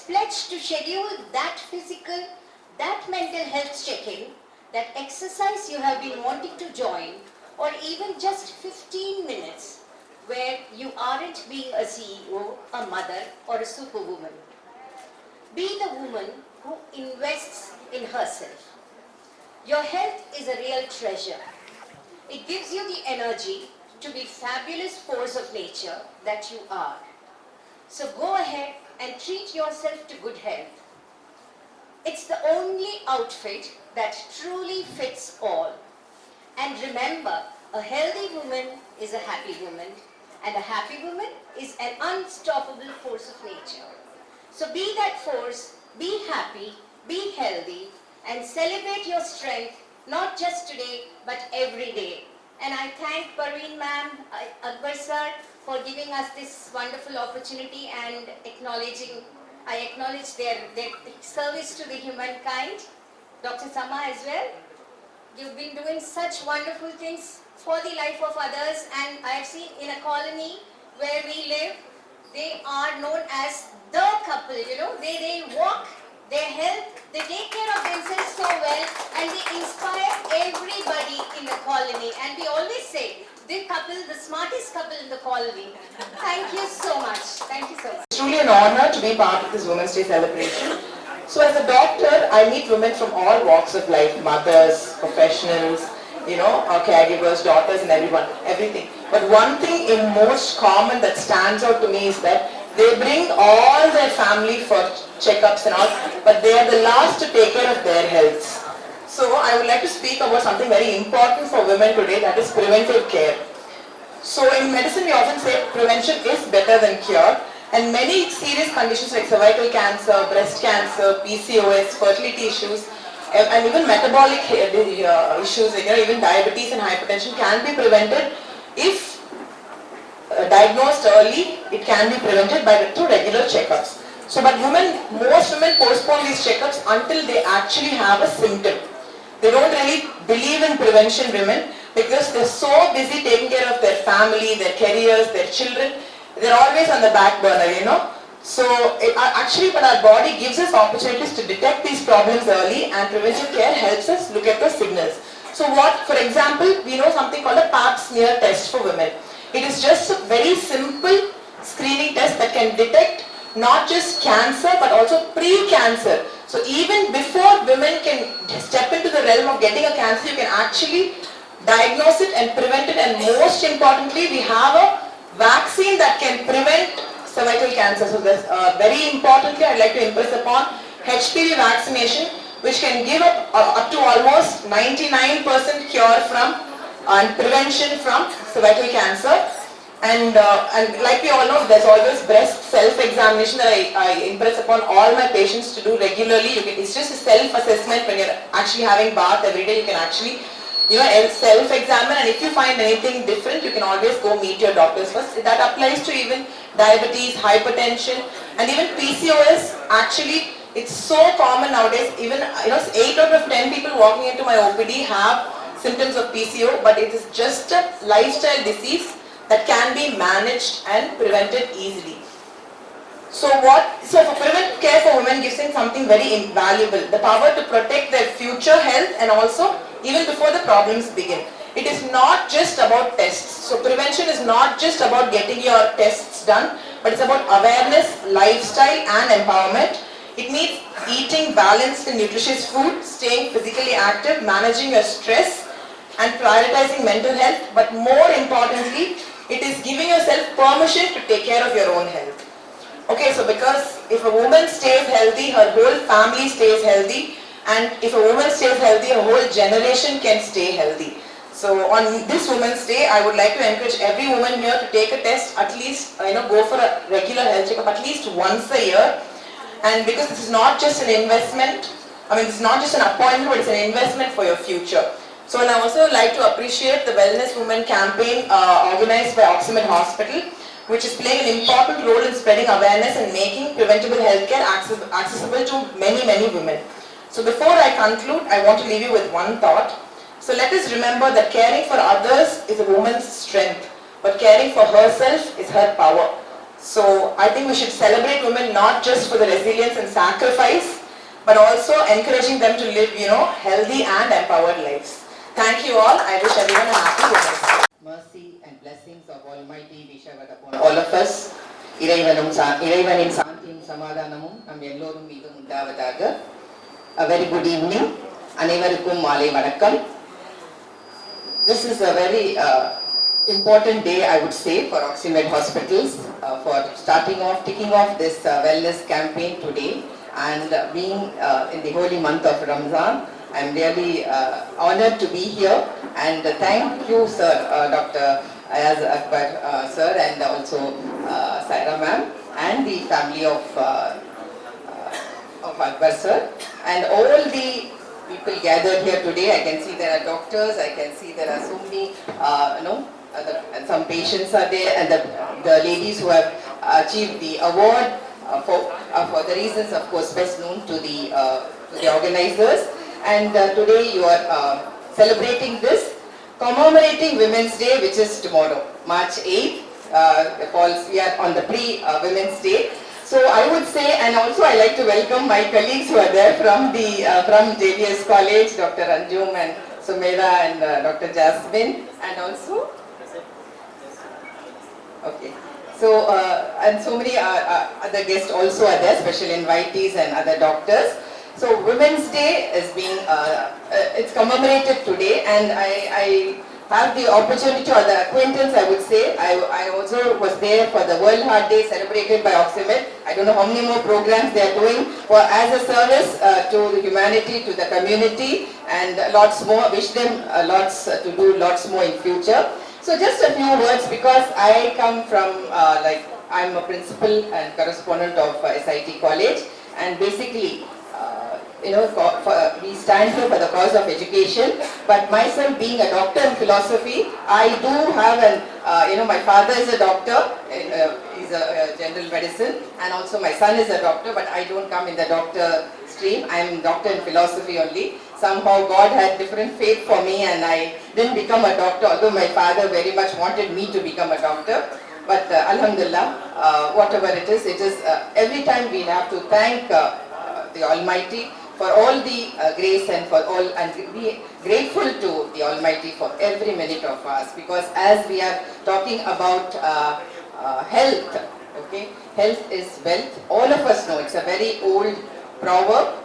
pledged to schedule that physical, that mental health check-in, that exercise you have been wanting to join, or even just 15 minutes where you aren't being a CEO, a mother, or a superwoman. Be the woman who invests in herself. Your health is a real treasure. It gives you the energy to be fabulous force of nature that you are. So go ahead and treat yourself to good health. It's the only outfit that truly fits all. And remember, a healthy woman is a happy woman, and a happy woman is an unstoppable force of nature. So be that force, be happy, be healthy, and celebrate your strength, not just today, but every day. And I thank Parveen ma'am, Akbar sir, for giving us this wonderful opportunity and I acknowledge their service to the humankind. Dr. Sama as well. You've been doing such wonderful things for the life of others, and I have seen in a colony where we live, they are known as the couple, they walk, they help, they take care of themselves so well, and they inspire everybody in the colony. And we always say, the couple, the smartest couple in the colony. Thank you so much. Thank you so much. It's truly an honor to be part of this Women's Day celebration. So as a doctor, I meet women from all walks of life, mothers, professionals, caregivers, daughters, and everything. But one thing in most common that stands out to me is that they bring all their family for checkups and all, but they are the last to take care of their health. So I would like to speak about something very important for women today, that is preventive care. So in medicine we often say prevention is better than cure, and many serious conditions like cervical cancer, breast cancer, PCOS, fertility issues, and even metabolic issues, even diabetes and hypertension can be prevented if diagnosed early. It can be prevented through regular checkups. So, but most women postpone these checkups until they actually have a symptom. They don't really believe in prevention, women, because they're so busy taking care of their family, their careers, their children. They're always on the back burner, So but our body gives us opportunities to detect these problems early, and preventive care helps us look at the signals. So for example, we know something called a pap smear test for women. It is just a very simple screening test that can detect not just cancer but also pre-cancer. So even before women can step into the realm of getting a cancer, you can actually diagnose it and prevent it, and most importantly, we have a vaccine that can prevent cervical cancer. So very importantly, I'd like to impress upon HPV vaccination, which can give up to almost 99% cure from and prevention from cervical cancer. And like we all know, there's always breast self-examination that I impress upon all my patients to do regularly. It's just a self-assessment. When you're actually having bath every day, you can actually self-examine, and if you find anything different, you can always go meet your doctors first. That applies to even diabetes, hypertension, and even PCOS. Actually, it's so common nowadays. Even 8 out of 10 people walking into my OPD have symptoms of PCO, but it is just a lifestyle disease that can be managed and prevented easily. So for preventive care for women gives them something very invaluable, the power to protect their future health, and also even before the problems begin. It is not just about tests. So prevention is not just about getting your tests done, but it's about awareness, lifestyle, and empowerment. It means eating balanced and nutritious food, staying physically active, managing your stress, and prioritizing mental health. But more importantly, it is giving yourself permission to take care of your own health. Okay, so because if a woman stays healthy, her whole family stays healthy, and if a woman stays healthy, a whole generation can stay healthy. So on this Women's Day, I would like to encourage every woman here to take a test, at least, go for a regular health checkup at least once a year. And because this is not just an investment, it's not just an appointment, but it's an investment for your future. So and I also like to appreciate the Wellness Women campaign organized by Oxford Hospital, which is playing an important role in spreading awareness and making preventable healthcare accessible to many, many women. So before I conclude, I want to leave you with one thought. So let us remember that caring for others is a woman's strength, but caring for herself is her power. So I think we should celebrate women not just for the resilience and sacrifice, but also encouraging them to live, healthy and empowered lives. Thank you all. I wish everyone a happy Women's Day. Mercy and blessings of Almighty be showered upon All of us. இறைவனின் சாந்தியும் சமாதானமும் நம் எல்லோரும் மீது உண்டாவதாக. A very good evening. அனைவருக்கும் மாலை வணக்கம். This is a very important day, I would say, for Oxymed Hospitals for kicking off this wellness campaign today, and being in the holy month of Ramadan. I'm really honored to be here, and thank you, sir, Dr. Ayaz Akbar, sir, and also Saira ma'am, and the family of Akbar sir, and all the people gathered here today. I can see there are doctors, I can see there are so many, and some patients are there, and the ladies who have achieved the award for the reasons, of course, best known to the organizers. And today you are celebrating this, commemorating Women's Day, which is tomorrow, March 8th. We are on the pre-Women's Day. So I would say, and also I like to welcome my colleagues who are there from JVS College, Dr. Anjum and Sumera and Dr. Jasmine, and also, okay. So, and so many other guests also are there, special invitees and other doctors. So Women's Day is being, it's commemorated today, and I have the opportunity or the acquaintance, I would say. I also was there for the World Heart Day celebrated by Oxymed. I don't know how many more programs they are doing as a service to the humanity, to the community, and lots more. Wish them lots to do lots more in future. So just a few words, because I come from, I'm a principal and correspondent of SIET College, and basically, we stand here for the cause of education. But myself being a doctor in philosophy, I do have my father is a doctor, he's a general medicine, and also my son is a doctor, but I don't come in the doctor stream. I'm doctor in philosophy only. Somehow God had different faith for me, and I didn't become a doctor, although my father very much wanted me to become a doctor. But Alhamdulillah, whatever it is every time we have to thank the Almighty for all the grace and for all, and be grateful to the Almighty for every minute of us, because as we are talking about health, okay, health is wealth. All of us know it's a very old proverb,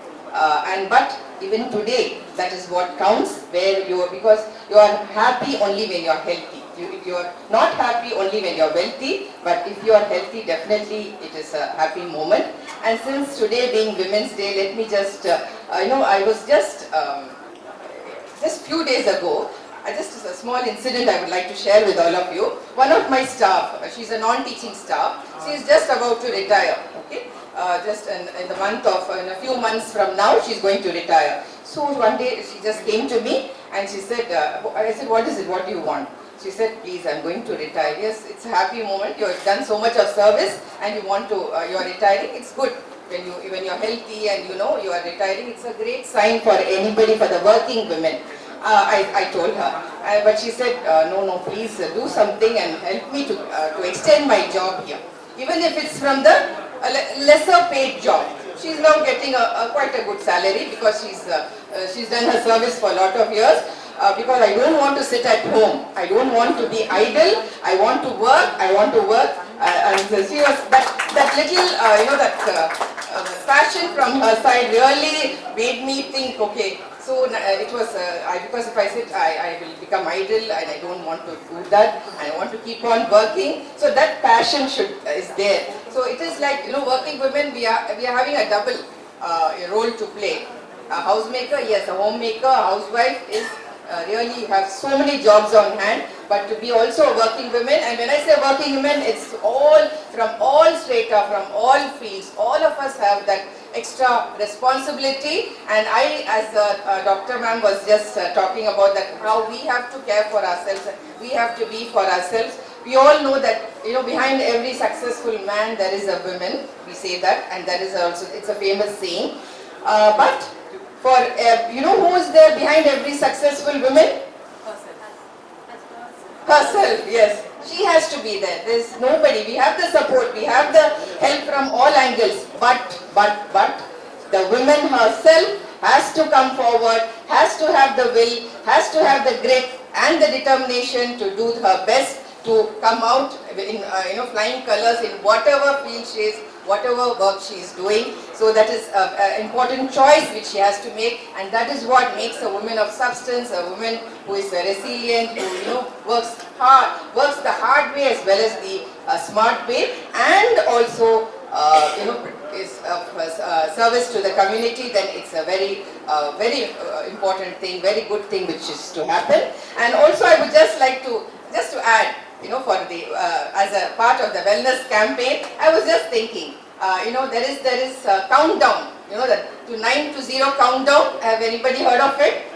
but even today that is what counts, because you are happy only when you are healthy. You are not happy only when you are wealthy, but if you are healthy, definitely it is a happy moment. And since today being Women's Day, let me just, I was just few days ago, just a small incident I would like to share with all of you. One of my staff, she's a non-teaching staff, she is just about to retire, okay? Just in the month of, in a few months from now, she's going to retire. So one day she just came to me and she said, I said, what is it, what do you want? She said, please, I'm going to retire. Yes, it's a happy moment. You have done so much of service and you want to, you are retiring. It's good when you're healthy and you are retiring. It's a great sign for anybody, for the working women. I told her, but she said, no, please do something and help me to extend my job here. Even if it's from the lesser paid job. She's now getting quite a good salary, because she's done her service for a lot of years. Because I don't want to sit at home. I don't want to be idle. I want to work. And she was that little, passion from her side really made me think, okay, so it was, because if I sit, I will become idle, and I don't want to do that. I want to keep on working. So that passion is there. So it is like, working women, we are having a double role to play. A housemaker, yes, a homemaker, a housewife is really, you have so many jobs on hand, but to be also a working woman. And when I say working women, it's all from all strata, from all fields. All of us have that extra responsibility, and I, as Dr. Ma'am was just talking about that, how we have to care for ourselves, we have to be for ourselves. We all know that, behind every successful man there is a woman. We say that, and that is also, it's a famous saying. But for, who is there behind every successful woman? Herself, yes. She has to be there. There's nobody. We have the support. We have the help from all angles. But the woman herself has to come forward, has to have the will, has to have the grit and the determination to do her best to come out in flying colors in whatever field she is, whatever work she is doing. So that is an important choice which she has to make, and that is what makes a woman of substance, a woman who is resilient, who works the hard way as well as the smart way, and also is of service to the community. Then it's a very important thing, very good thing which is to happen. And also I would just like to add, for the as a part of the wellness campaign, I was just thinking, there is a countdown, the to 9 to 0 countdown. Have anybody heard of it?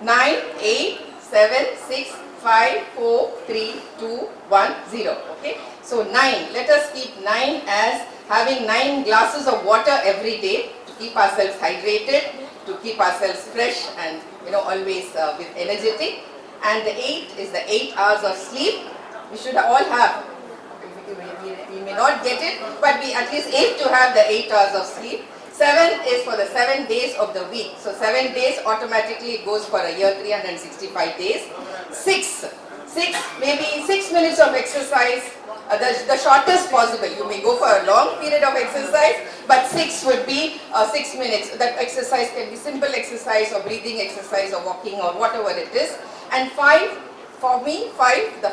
9, 8, 7, 6, 5, 4, 3, 2, 1, 0. Okay. So 9. Let us keep 9 as having 9 glasses of water every day to keep ourselves hydrated, to keep ourselves fresh and always with energetic. And the 8 is the 8 hours of sleep. We should all have. We may not get it, but we at least aim to have the 8 hours of sleep. 7 is for the 7 days of the week. So 7 days automatically goes for a year, 365 days. 6, maybe 6 minutes of exercise, the shortest possible. You may go for a long period of exercise, but 6 would be 6 minutes. That exercise can be simple exercise or breathing exercise or walking or whatever it is. And 5, for me, the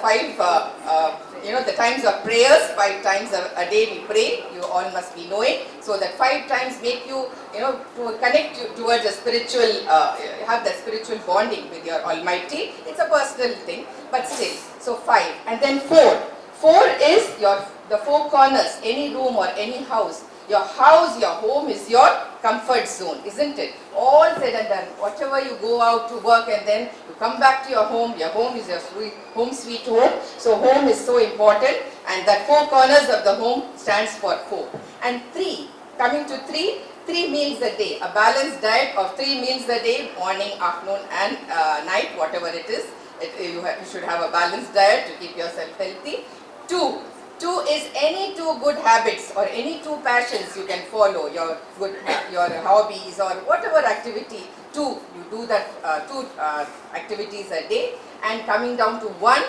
times of prayers, 5 times a day we pray, you all must be knowing. So that 5 times make you, to connect you towards a spiritual, have that spiritual bonding with your Almighty. It's a personal thing, but still. So 5. And then 4. 4 is the 4 corners, any room or any house. Your house, your home is your comfort zone, isn't it? All said and done. Whatever you go out to work and then you come back to your home is your sweet home. So home is so important, and that 4 corners of the home stands for 4. And 3, coming to 3 meals a day. A balanced diet of 3 meals a day, morning, afternoon and night, whatever it is. You should have a balanced diet to keep yourself healthy. 2 is any 2 good habits or any 2 passions you can follow, your hobbies or whatever activity. 2, you do that 2 activities a day. And coming down to 1,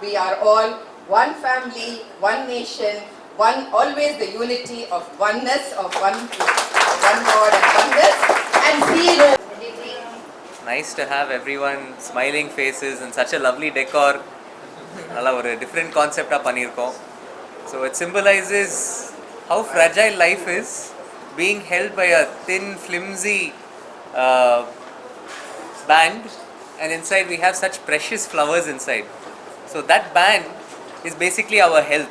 we are all one family, one nation, always the unity of oneness, of one God and oneness, and 0. Nice to have everyone smiling faces and such a lovely decor. A different concept of panirkom. So it symbolizes how fragile life is, being held by a thin, flimsy band, and inside we have such precious flowers inside. So that band is basically our health.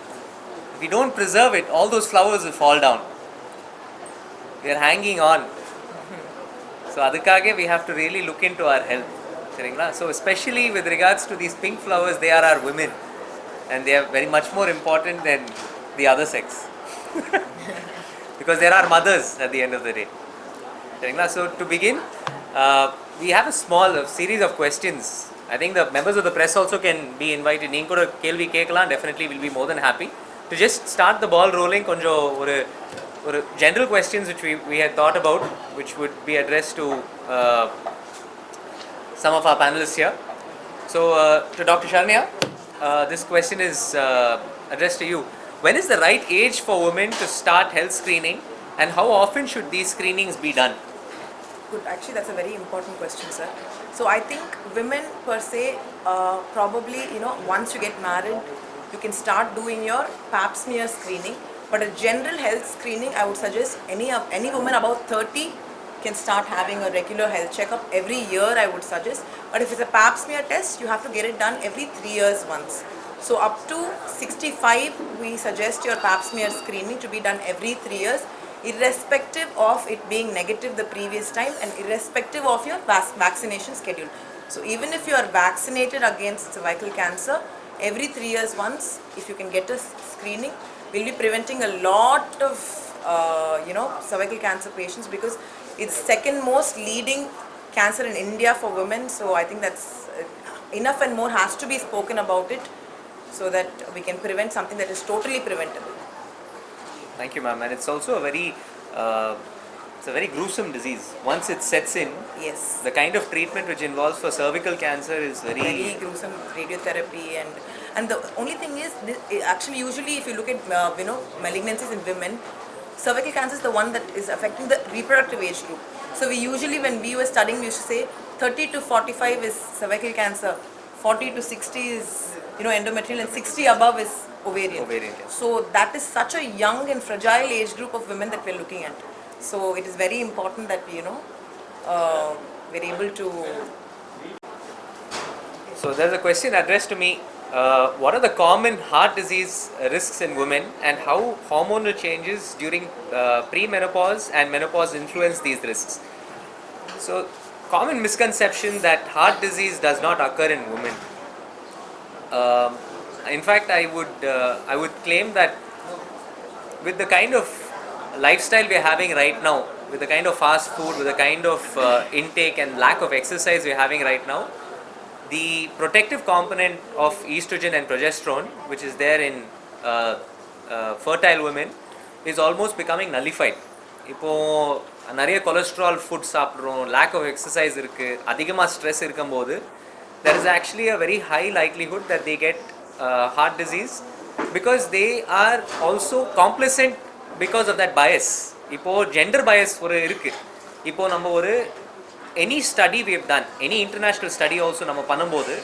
If we don't preserve it, all those flowers will fall down. We are hanging on. So adukage we have to really look into our health. So especially with regards to these pink flowers, they are our women. And they are very much more important than the other sex. Because they are mothers at the end of the day. So to begin, we have a series of questions. I think the members of the press also can be invited. Definitely will be more than happy. To just start the ball rolling, general questions which we had thought about, which would be addressed to some of our panelists here. So to Dr. Sharnya, this question is addressed to you. When is the right age for women to start health screening, and how often should these screenings be done? Good. Actually, that's a very important question, sir. So I think women per se, probably, once you get married, you can start doing your pap smear screening. But a general health screening, I would suggest any woman about 30 can start having a regular health checkup every year, I would suggest. But if it's a pap smear test, you have to get it done every 3 years once. So up to 65, we suggest your pap smear screening to be done every 3 years, irrespective of it being negative the previous time and irrespective of your vaccination schedule. So even if you are vaccinated against cervical cancer, every 3 years once, if you can get a screening, we'll be preventing a lot of cervical cancer patients, because it's second most leading cancer in India for women. So I think that's enough and more has to be spoken about it. so that we can prevent something that is totally preventable. Thank you, ma'am. And it's also a very gruesome disease. Once it sets in, Yes. the kind of treatment which involves for cervical cancer is Very gruesome radiotherapy, and the only thing is actually usually if you look at malignancies in women, cervical cancer is the one that is affecting the reproductive age group. So we usually, when we were studying, we used to say 30 to 45 is cervical cancer, 40 to 60 is endometrial, and 60 above is ovarian. Ovarian cancer. So that is such a young and fragile age group of women that we're looking at. So it is very important that we're able to. So there's a question addressed to me. What are the common heart disease risks in women, and how hormonal changes during premenopause and menopause influence these risks? So, common misconception that heart disease does not occur in women. In fact, I would claim that with the kind of lifestyle we are having right now, with the kind of fast food, with the kind of intake and lack of exercise we are having right now, the protective component of estrogen and progesterone, which is there in fertile women, is almost becoming nullified. இப்போ நிறைய cholesterol food சாப்பிட்றோம், lack of exercise இருக்குது, அதிகமாக stress இருக்கும்போது there is actually a very high likelihood that they get heart disease because they are also complicit because of that bias. இப்போது gender bias ஒரு இருக்குது. இப்போது நம்ம ஒரு any study we have done, any international study also நம்ம பண்ணும்போது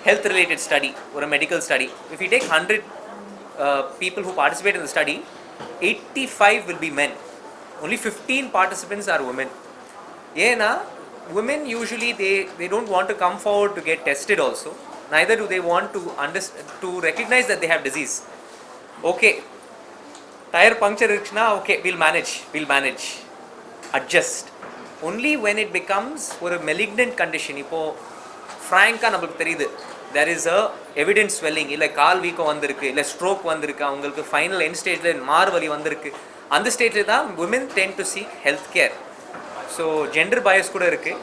health related study or a medical study, if we take 100 people who participate in the study, 85 will be men, only 15 participants are women. ஏன்னா women usually they don't want to come forward to get tested also, neither do they want to recognize that they have disease. Okay, tire puncture irukna, okay, we'll manage, adjust. Only when it becomes ஒரு malignant condition, இப்போ ஃப்ராங்காக நம்மளுக்கு தெரியுது there is a evident swelling, இல்லை கால் வீக்கம் வந்திருக்கு, இல்லை stroke வந்திருக்கு, அவங்களுக்கு ஃபைனல் எண்ட் ஸ்டேஜில் மார்வலி வந்திருக்கு, அந்த ஸ்டேஜில் தான் women tend to seek health care. So gender Paes கூட இருக்குது.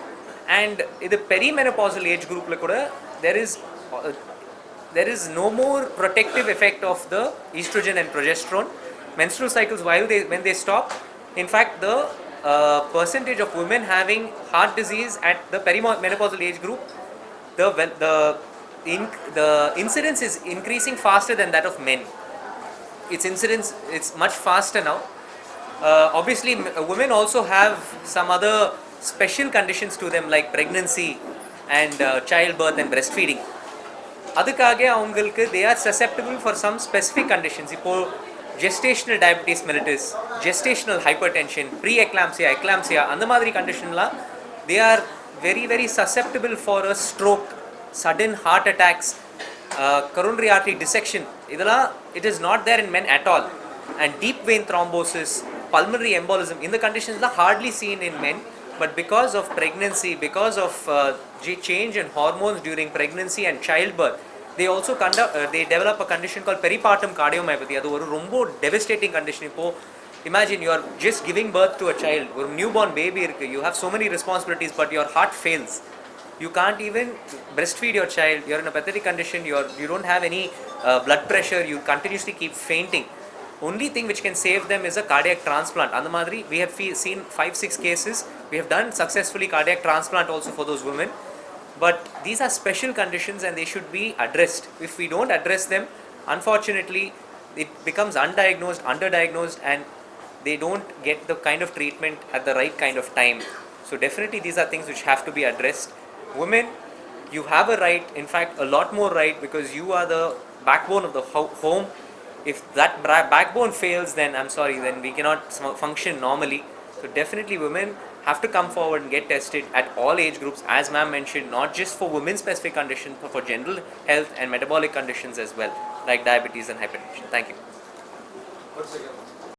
அண்ட் இது பெரிமெனபாசல் ஏஜ் குரூப்பில் கூட there is no more protective effect of the estrogen and progesterone. Menstrual cycles, when they stop, in fact the percentage of women having heart disease at the perimenopausal age group, the incidence is increasing faster than that of men. It's much faster now. Obviously women also have some other special conditions to them like pregnancy and childbirth and breastfeeding. அதுக்காக அவங்களுக்கு they are susceptible for some specific conditions. இப்போ gestational diabetes mellitus, gestational hypertension, pre-eclampsia, eclampsia, அந்த மாதிரி கண்டிஷன்லாம் they are very very susceptible for a stroke, sudden heart attacks, coronary artery dissection. இதெல்லாம் it is not there in men at all. And deep vein thrombosis, pulmonary embolism, in the conditions are hardly seen in men, but because of pregnancy, because of change in hormones during pregnancy and childbirth, they also they develop a condition called peripartum cardiomyopathy. அது ஒரு ரொம்ப devastating condition. இப்போ imagine you are just giving birth to a child, ஒரு newborn baby இருக்கு, you have so many responsibilities but your heart fails, you can't even breastfeed your child, you're in a pathetic condition, you don't have any blood pressure, you continuously keep fainting. Only thing which can save them is a cardiac transplant. And the madri, we have seen 5-6 cases. We have done successfully cardiac transplant also for those women. But these are special conditions and they should be addressed. If we don't address them, unfortunately, it becomes undiagnosed, underdiagnosed, and they don't get the kind of treatment at the right kind of time. So definitely these are things which have to be addressed. Women, you have a right, in fact a lot more right, because you are the backbone of the home. If that backbone fails, then I'm sorry, then we cannot function normally. So definitely women have to come forward and get tested at all age groups, as ma'am mentioned, not just for women specific conditions, but for general health and metabolic conditions as well, like diabetes and hypertension. Thank you.